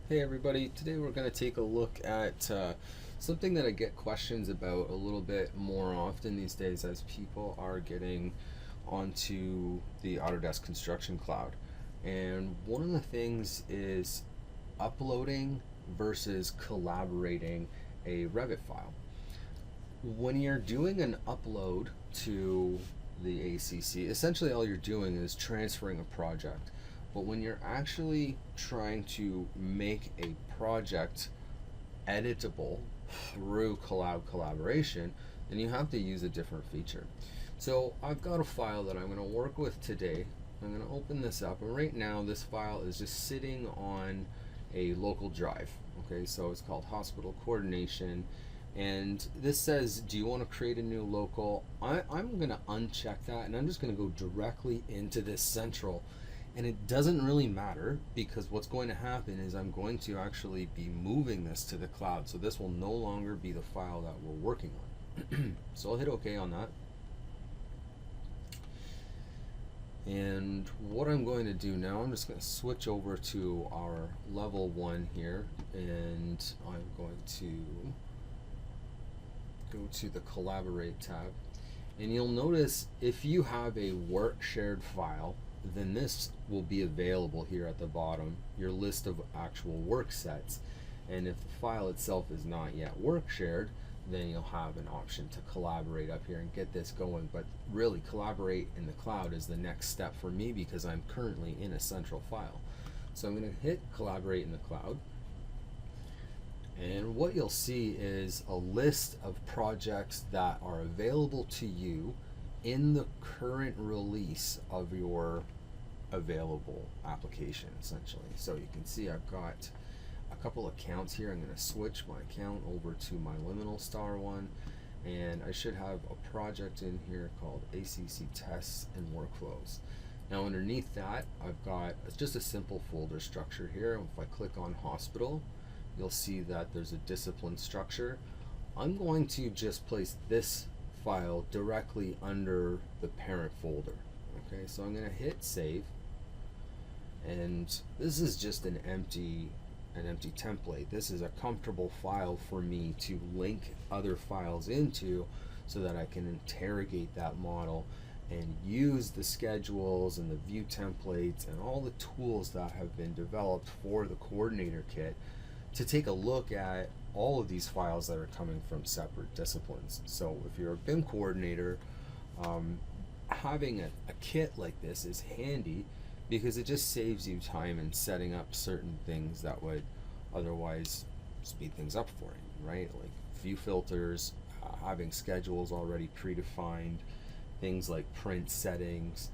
Hey everybody, today we're going to take a look at something that I get questions about a little bit more often these days as people are getting onto the Autodesk Construction Cloud. And one of the things is uploading versus collaborating a Revit file. When you're doing an upload to the ACC, essentially all you're doing is transferring a project. But when you're actually trying to make a project editable through cloud collaboration, then you have to use a different feature. So I've got a file that I'm going to work with today. I'm going to open this up, and right now this file is just sitting on a local drive. Okay, so it's called Hospital Coordination, and this says, do you want to create a new local? I'm going to uncheck that, and I'm just going to go directly into this central. And it doesn't really matter, because what's going to happen is I'm going to actually be moving this to the cloud. So this will no longer be the file that we're working on. So I'll hit OK on that. And what I'm going to do now, I'm just going to switch over to our level 1 here, and I'm going to go to the Collaborate tab. And you'll notice if you have a work shared file, then this will be available here at the bottom, your list of actual work sets. And if the file itself is not yet work shared, then you'll have an option to collaborate up here and get this going. But really, collaborate in the cloud is the next step for me, because I'm currently in a central file. So I'm going to hit collaborate in the cloud, and what you'll see is a list of projects that are available to you in the current release of your available application, essentially. So you can see I've got a couple accounts here. I'm going to switch my account over to my liminal star one, and I should have a project in here called ACC Tests and Workflows. Now underneath that, I've got just a simple folder structure here. If I click on Hospital, you'll see that there's a discipline structure. I'm going to just place this file directly under the parent folder. Okay, so I'm going to hit save, and this is just an empty template. This is a comfortable file for me to link other files into, so that I can interrogate that model and use the schedules and the view templates and all the tools that have been developed for the coordinator kit to take a look at all of these files that are coming from separate disciplines. So if you're a BIM coordinator, having a kit like this is handy, because it just saves you time in setting up certain things that would otherwise speed things up for you, right? Like view filters, having schedules already predefined, things like print settings.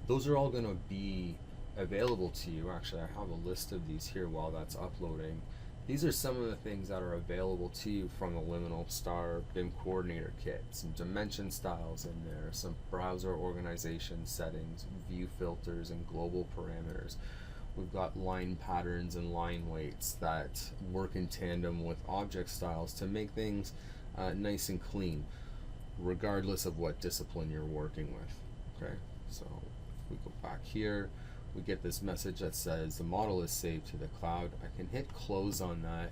Those are all going to be available to you. Actually, I have a list of these here while that's uploading. These are some of the things that are available to you from the Liminal Star BIM Coordinator Kit. Some dimension styles in there, some browser organization settings, view filters, and global parameters. We've got line patterns and line weights that work in tandem with object styles to make things nice and clean, regardless of what discipline you're working with. Okay, so if we go back here, we get this message that says the model is saved to the cloud. I can hit close on that,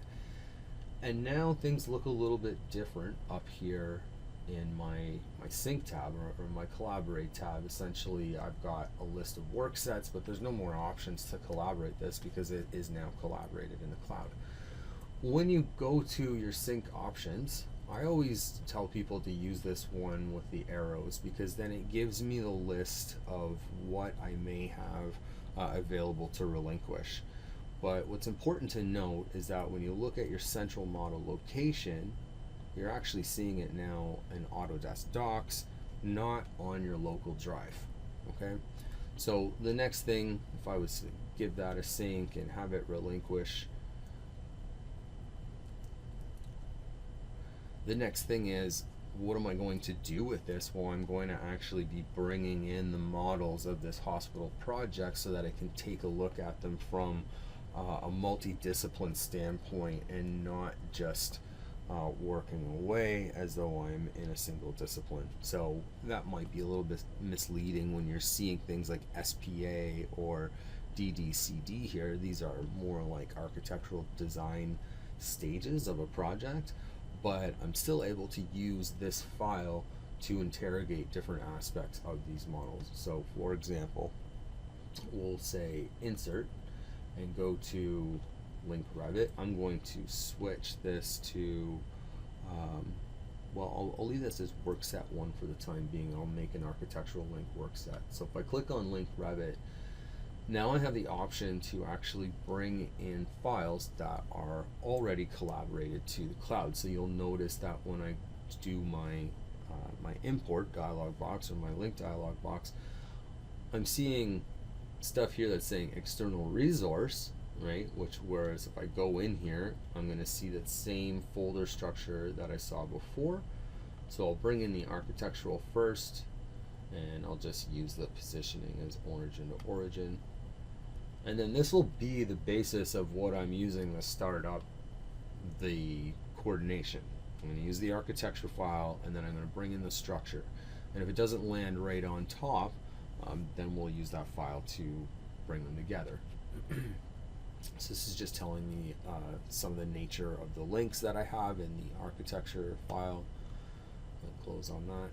and now things look a little bit different up here in my sync tab, or my collaborate tab. Essentially, I've got a list of work sets, but there's no more options to collaborate this because it is now collaborated in the cloud. When you go to your sync options, I always tell people to use this one with the arrows, because then it gives me the list of what I may have available to relinquish. But what's important to note is that when you look at your central model location, you're actually seeing it now in Autodesk Docs, not on your local drive. Okay, so the next thing, if I was to give that a sync and have it relinquish, the next thing is, what am I going to do with this? Well, I'm going to actually be bringing in the models of this hospital project so that I can take a look at them from a multidiscipline standpoint, and not just working away as though I'm in a single discipline. So that might be a little bit misleading when you're seeing things like SPA or DDCD here, these are more like architectural design stages of a project, but I'm still able to use this file to interrogate different aspects of these models. So for example, we'll say insert and go to link Revit. I'm going to switch this to well, I'll leave this as work set 1 for the time being. I'll make an architectural link work set. So if I click on link Revit, now I have the option to actually bring in files that are already collaborated to the cloud. So you'll notice that when I do my my import dialog box or my link dialog box, I'm seeing stuff here that's saying external resource, right? Whereas if I go in here, I'm going to see that same folder structure that I saw before. So I'll bring in the architectural first, and I'll just use the positioning as origin to origin. And then this will be the basis of what I'm using to start up the coordination. I'm going to use the architecture file, and then I'm going to bring in the structure. And if it doesn't land right on top, then we'll use that file to bring them together. So this is just telling me some of the nature of the links that I have in the architecture file. I'll close on that.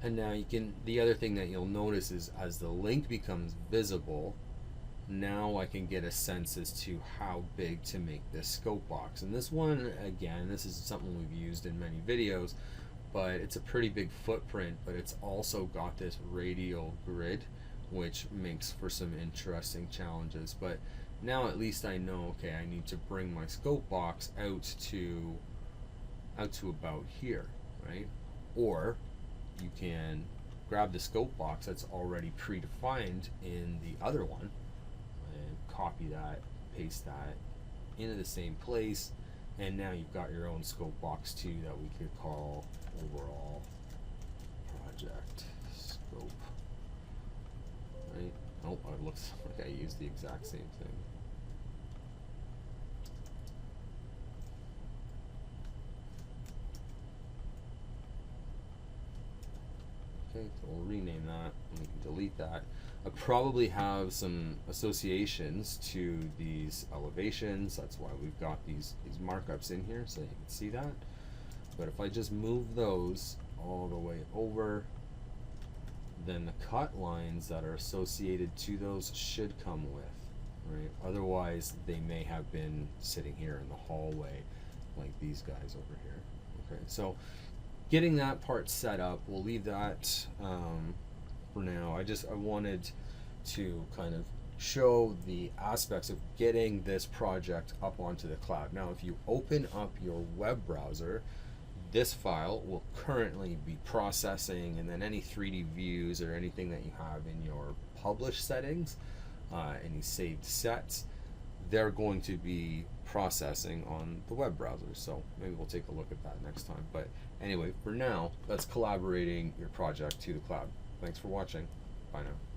And now you can, the other thing that you'll notice is as the link becomes visible, now I can get a sense as to how big to make this scope box. And this one, again, this is something we've used in many videos, but it's a pretty big footprint, but it's also got this radial grid, which makes for some interesting challenges. But now at least I know, okay, I need to bring my scope box out to about here, right? Or you can grab the scope box that's already predefined in the other one and copy that, paste that into the same place, and now you've got your own scope box too that we could call overall project scope, right? Oh, it looks like I used the exact same thing. Okay, so we'll rename that, and we can delete that. I probably have some associations to these elevations. That's why we've got these markups in here, so you can see that. But if I just move those all the way over, then the cut lines that are associated to those should come with, right? Otherwise, they may have been sitting here in the hallway, like these guys over here. Okay, so getting that part set up, we'll leave that for now. I wanted to kind of show the aspects of getting this project up onto the cloud. Now, if you open up your web browser, this file will currently be processing, and then any 3D views or anything that you have in your publish settings, any saved sets, they're going to be processing on the web browser. So maybe we'll take a look at that next time. But anyway, for now, that's collaborating your project to the cloud. Thanks for watching. Bye now.